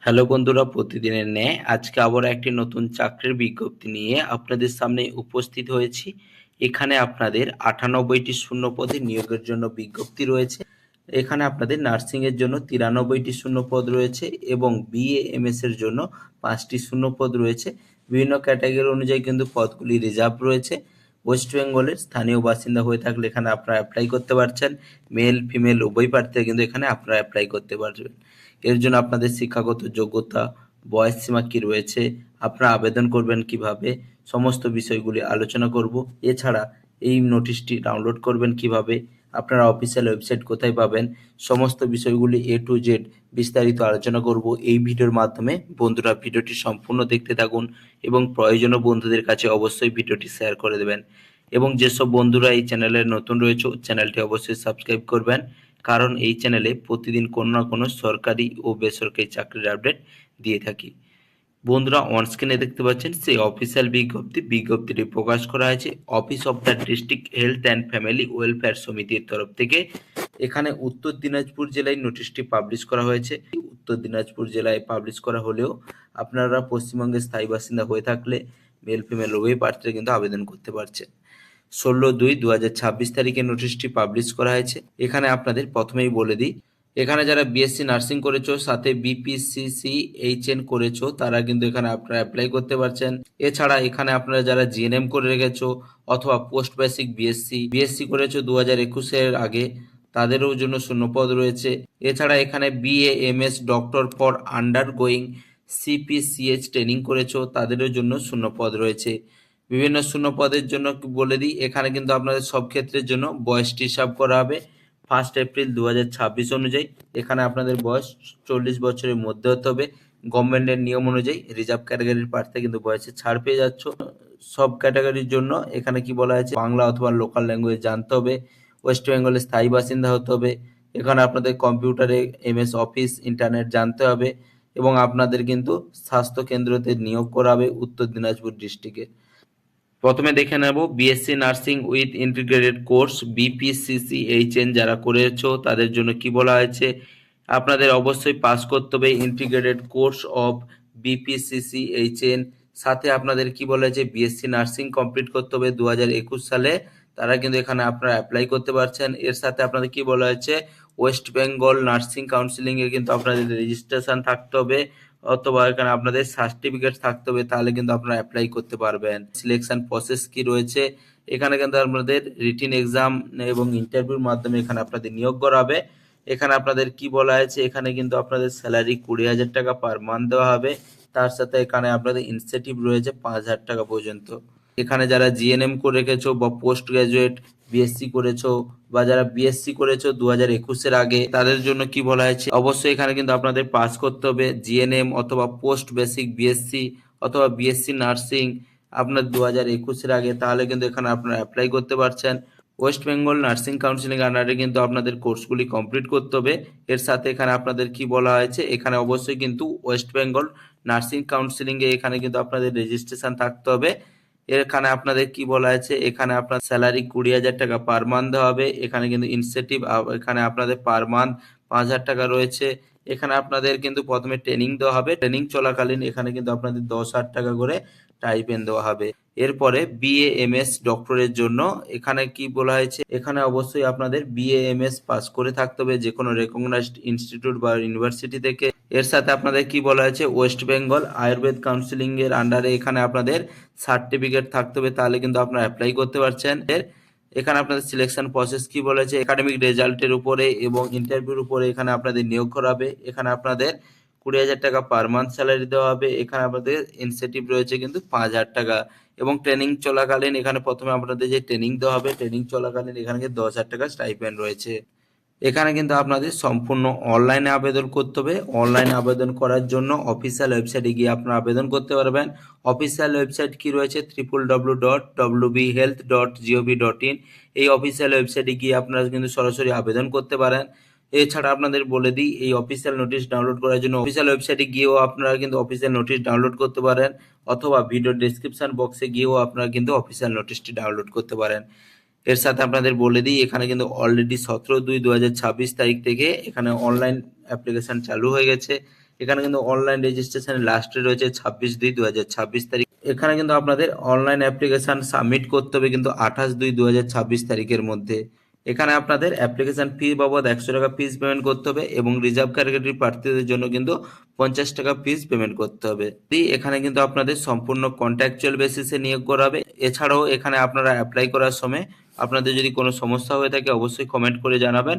Hello বন্ধুরা, প্রতিদিনের ন্যায় আজকে আবার একটি নতুন চাকরির বিজ্ঞপ্তি নিয়ে আপনাদের সামনে উপস্থিত হয়েছি। এখানে আপনাদের 98টি শূন্য পদে নিয়োগের জন্য বিজ্ঞপ্তি রয়েছে। এখানে আপনাদের নার্সিংয়ের জন্য 93টি শূন্য পদ রয়েছে এবং বিএএমএস এর জন্য 5টি শূন্য পদ রয়েছে। বিভিন্ন ক্যাটাগরি অনুযায়ী কিন্তু পদগুলি রিজার্ভ রয়েছে। ওয়েস্ট বেঙ্গলের স্থানীয় বাসিন্দা হয়ে থাকলে এখানে আপনারা অ্যাপ্লাই করতে পারছেন। মেল ফিমেল উভয় প্রার্থীরা কিন্তু এখানে আপনারা অ্যাপ্লাই করতে পারবেন। এর জন্য আপনাদের শিক্ষাগত যোগ্যতা, বয়স সীমা কি রয়েছে, আপনারা আবেদন করবেন কিভাবে, সমস্ত বিষয়গুলি আলোচনা করব। এছাড়া এই নোটিশটি ডাউনলোড করবেন কিভাবে, আপনারা অফিসিয়াল ওয়েবসাইট কোথায় পাবেন, সমস্ত বিষয়গুলি এ টু জেড বিস্তারিত আলোচনা করব এই ভিডিওর মাধ্যমে। বন্ধুরা, ভিডিওটি সম্পূর্ণ দেখতে থাকুন এবং প্রয়োজনীয় বন্ধুদের কাছে অবশ্যই ভিডিওটি শেয়ার করে দেবেন। এবং যেসব বন্ধুরা এই চ্যানেলে নতুন রয়েছে, চ্যানেলটি অবশ্যই সাবস্ক্রাইব করবেন, কারণ এই চ্যানেলে প্রতিদিন কোনো না কোনো সরকারি ও বেসরকারি চাকরির আপডেট দিয়ে থাকি। বন্ধুরা, অনস্ক্রিনে দেখতে পাচ্ছেন সেই অফিসিয়াল বিজ্ঞপ্তিটি প্রকাশ করা হয়েছে office of the district health and family welfare সমিতির তরফ থেকে। এখানে উত্তর দিনাজপুর জেলায় নোটিশটি পাবলিশ করা হয়েছে। উত্তর দিনাজপুর জেলায় পাবলিশ করা হলেও আপনারা পশ্চিমবঙ্গের স্থায়ী বাসিন্দা হয়ে থাকলে মেল ফিমেল উভয় প্রার্থীরা কিন্তু আবেদন করতে পারছেন। 16/2/2026 তারিখে নোটিশটি পাবলিশ করা হয়েছে। এখানে আপনাদের প্রথমেই বলে দিই, এখানে যারা বিএসসি নার্সিং করেছো, সাথে বিপিসিসিএইচএন করেছো, তারা কিন্তু এখানে আপনারা অ্যাপ্লাই করতে পারছেন। এছাড়া এখানে আপনারা যারা জিএনএম করে রেখেছো অথবা পোস্ট বেসিক বিএসসি করেছো 2021-এর আগে, তাদেরও জন্য শূন্যপদ রয়েছে। এছাড়া এখানে BAMS doctor for under going CPCH training করেছো, তাদেরও জন্য শূন্যপদ রয়েছে। বিভিন্ন শূন্য পদের জন্য বলে দিই, এখানে কিন্তু আপনাদের সব ক্ষেত্রের জন্য বয়সটি হিসাব করা হবে 1 এপ্রিল 2026 অনুযায়ী। এখানে আপনাদের বয়স 40 বছরের মধ্যে হতে হবে। গভর্নমেন্টের নিয়ম অনুযায়ী রিজার্ভ ক্যাটাগরির প্রার্থী কিন্তু বয়সে ছাড় পেয়ে যাচ্ছ। সব ক্যাটাগরির জন্য এখানে কি বলা হয়েছে, বাংলা অথবা লোকাল ল্যাঙ্গুয়েজ জানতে হবে, ওয়েস্ট বেঙ্গলের স্থায়ী বাসিন্দা হতে হবে, এখানে আপনাদের কম্পিউটারে এমএস অফিস ইন্টারনেট জানতে হবে এবং আপনাদের কিন্তু স্বাস্থ্য কেন্দ্রতে নিয়োগ করা হবে উত্তর দিনাজপুর ডিস্ট্রিক্টে। প্রথমে দেখে নেব BSc nursing with integrated course BPCCHN যারা করেছো তাদের জন্য কি বলা হয়েছে। আপনাদের অবশ্যই পাস করতে হবে ইন্টিগ্রেটেড কোর্স অফ বিপিসিসিএইচএন। সাথে আপনাদের কি বলা হয়েছে, বিএসসি নার্সিং কমপ্লিট করতে হবে 2021 সালে, তারা কিন্তু এখানে আপনারা অ্যাপ্লাই করতে পারছেন। এর সাথে আপনাদের কি বলা হয়েছে, ওয়েস্ট বেঙ্গল নার্সিং কাউন্সিলিং এর কিন্তু আপনাদের রেজিস্ট্রেশন থাকতে হবে অথবা এখানে আপনাদের সার্টিফিকেট থাকতে হবে, তাহলে কিন্তু আপনারা অ্যাপ্লাই করতে পারবেন। সিলেকশন প্রসেস কি রয়েছে, এখানে কিন্তু আপনাদের রিটিন এক্সাম এবং ইন্টারভিউর মাধ্যমে এখানে আপনাদের নিয়োগ করা হবে। এখানে আপনাদের কি বলা হয়েছে, এখানে কিন্তু আপনাদের স্যালারি 20,000 টাকা পার মান্থ দেওয়া হবে। তার সাথে এখানে আপনাদের ইনসেন্টিভ রয়েছে 5,000 টাকা পর্যন্ত। এখানে যারা জিএনএম করে রেখেছো বা পোস্ট গ্রাজুয়েট বিএসসি করেছো বা যারা বিএসসি করেছো 2021-এর আগে, তাদের জন্য কি বলা হয়েছে, অবশ্যই এখানে কিন্তু আপনাদের পাস করতে হবে জিএনএম অথবা পোস্ট বেসিক বিএসসি অথবা বিএসসি নার্সিং আপনার 2021-এর আগে, তাহলে কিন্তু এখানে আপনারা অ্যাপ্লাই করতে পারছেন। ওয়েস্ট বেঙ্গল নার্সিং কাউন্সিলিং আন্ডারে কিন্তু আপনাদের কোর্সগুলি কমপ্লিট করতে হবে। এর সাথে এখানে আপনাদের কি বলা হয়েছে, এখানে অবশ্যই কিন্তু ওয়েস্ট বেঙ্গল নার্সিং কাউন্সিলিং এ এখানে কিন্তু আপনাদের রেজিস্ট্রেশন থাকতে হবে। এখানে আপনাদের কি বলা আছে, এখানে আপনার স্যালারি 20,000 টাকা পার মান্থ দেওয়া হবে। এখানে কিন্তু ইনসেন্টিভ এখানে আপনাদের পার মান্থ 5,000 টাকা রয়েছে। এখানে আপনাদের কিন্তু প্রথমে ট্রেনিং দেওয়া হবে, ট্রেনিং চলাকালীন এখানে কিন্তু আপনাদের 10,000 টাকা করে টাইপেন্ড দেওয়া হবে। এরপরে বিএএমএস ডক্টরের জন্য এখানে কি বলা হয়েছে, এখানে অবশ্যই আপনাদের বিএএমএস পাস করে থাকতে হবে যে কোনো রেকগনাইজড ইনস্টিটিউট বা ইউনিভার্সিটি থেকে। এর সাথে আপনাদের কি বলা হয়েছে, ওয়েস্ট বেঙ্গল আয়ুর্বেদ কাউন্সিলিং এর আন্ডারে এখানে আপনাদের সার্টিফিকেট থাকতে হবে, তাহলে কিন্তু আপনারা অ্যাপ্লাই করতে পারছেন। এখানে আপনাদের সিলেকশন প্রসেস কি বলেছে, একাডেমিক রেজাল্টের উপরে এবং ইন্টারভিউর উপরে এখানে আপনাদের নিয়োগ করাবে। এখানে আপনাদের 20,000 টাকা পার মান্থ স্যালারি দেওয়া হবে। এখানে আপনাদের ইনসেন্টিভ রয়েছে কিন্তু 5,000 টাকা এবং ট্রেনিং চলাকালীন এখানে প্রথমে আপনাদের যে ট্রেনিং দেওয়া হবে, ট্রেনিং চলাকালীন এখানে 10,000 টাকা স্টাইপেন্ড রয়েছে। এখানে কিন্তু আপনাদের সম্পূর্ণ অনলাইনে আবেদন করতে হবে। অনলাইনে আবেদন করার জন্য অফিসিয়াল ওয়েবসাইটে গিয়ে আপনারা আবেদন করতে পারবেন। অফিসিয়াল ওয়েবসাইট কি রয়েছে, www.wbhealth.gov.in। এই অফিসিয়াল ওয়েবসাইটে গিয়ে আপনারা কিন্তু সরাসরি আবেদন করতে পারেন। এছাড়া আপনাদের বলে দিই, এই অফিসিয়াল নোটিশ ডাউনলোড করার জন্য অফিসিয়াল ওয়েবসাইটে গিয়েও আপনারা কিন্তু অফিসিয়াল নোটিশ ডাউনলোড করতে পারেন অথবা ভিডিও ডেসক্রিপশন বক্সে গিয়েও আপনারা কিন্তু অফিসিয়াল নোটিশটি ডাউনলোড করতে পারেন। এর সাথে আপনাদের বলে দিই, এখানে কিন্তু অলরেডি 17/2/2026 তারিখ থেকে এখানে অনলাইন অ্যাপ্লিকেশন চালু হয়ে গেছে। এখানে কিন্তু অনলাইন রেজিস্ট্রেশনের লাস্ট ডেট রয়েছে 26/2/2026 তারিখ। এখানে কিন্তু আপনাদের অনলাইন অ্যাপ্লিকেশন সাবমিট করতে হবে কিন্তু 28/2/2026 তারিখের মধ্যে। এখানে আপনাদের অ্যাপ্লিকেশন ফি বাবদ 100 টাকা ফিস পেমেন্ট করতে হবে এবং রিজার্ভ ক্যাটাগরির প্রার্থীদের জন্য কিন্তু 50 টাকা ফিস পেমেন্ট করতে হবে। এখানে কিন্তু আপনাদের সম্পূর্ণ কন্ট্রাকচুয়াল বেসিসে নিয়োগ করা হবে। এছাড়াও এখানে আপনারা অ্যাপ্লাই করার সময় আপনাদের যদি কোনো সমস্যা হয়ে থাকে অবশ্যই কমেন্ট করে জানাবেন।